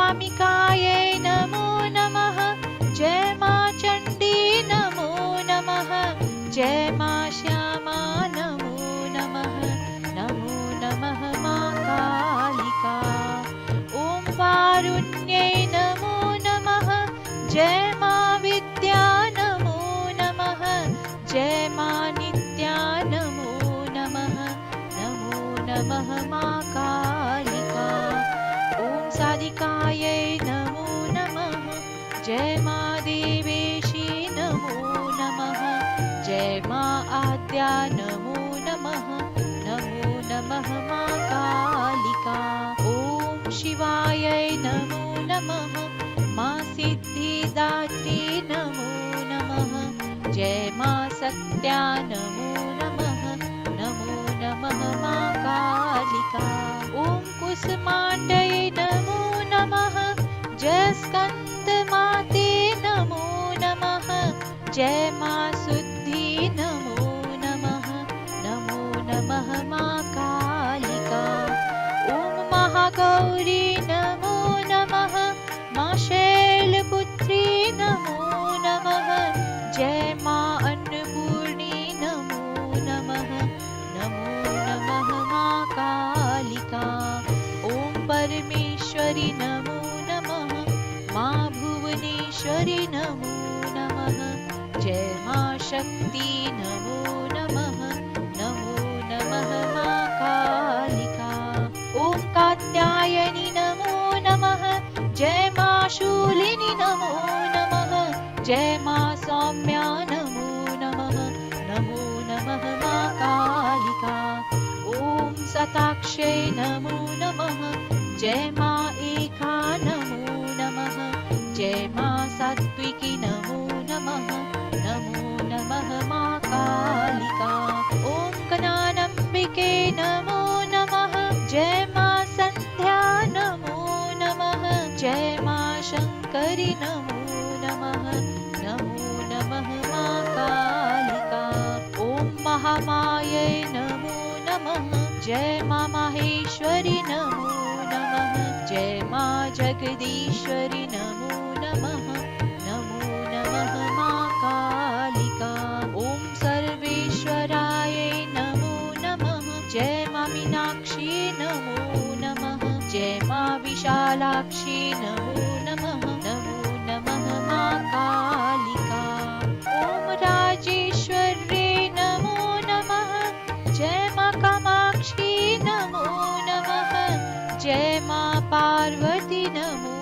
अनामिकायै नमो नमः। जय मां चण्डी नमो नमः। जय मां श्यामा नमो नमः। नमो नमः मां कालिका। ॐ वारुण्यै नमो नमः। जय मां विद्या नमो नमः। जय मां नित्या नमो नमः। नमो नमः मां कालिका। ॐ साधिकायै नमो नमः। जय मां देवेशी नमो नमः। जय मां आद्या नमो नमः। नमो नमः मां कालिका। ॐ शिवायै नमो नमः। मां सिद्धिदात्री नमो नमः। जय मां सत्या नमो नमः। नमो नमः मां कालिका। ॐ कुसुमाण्डयै नमो नमः। जय स्कन्दमाते नमो नमः। जय मां शुद्धि नमो नमः। नमो नमः मां कालिका। ॐ महागौरी नमो नमः। मां शैलपुत्री नमो नमः। जय मां अन्नपूर्णी नमो नमः। नमो नमः मां कालिका। ॐ परमेश्वरी नमो नमः। मां भुवनेश्वरी नमो नमः। जय मां शक्ति नमो नमः। नमो नमः मां कालिका। ॐ कात्यायनी नमो नमः। जय मां शूलिनी नमो नमः। जय मां सौम्या नमो नमः। नमो नमः मां कालिका। ॐ शताक्ष्यै नमो नमः। जय मां एका नमो नमः। जय मां सात्विकी नमो नमः। नमो नमः मां कालिका। ॐ कनानम्बिके नमो नमः। जय मां सन्ध्या नमो नमः। जय मां शङ्करी नमो नमः। नमो नमः मां कालिका। ॐ महामायै नमो नमः। जय मां माहेश्वरी नमो नमः। जय मां जगदीश्वरी नमो नमः। नमो नमः मां कालिका। ॐ सर्वेश्वरायै नमो नमः। जय मां मीनाक्षी नमो नमः। जय मां विशालाक्षी नमो नमः। नमो नमः मां कालिका। ॐ राजेश्वर्यै नमो नमः। जय मां कामाक्षी नमो नमः। जय मां पार्वती नमो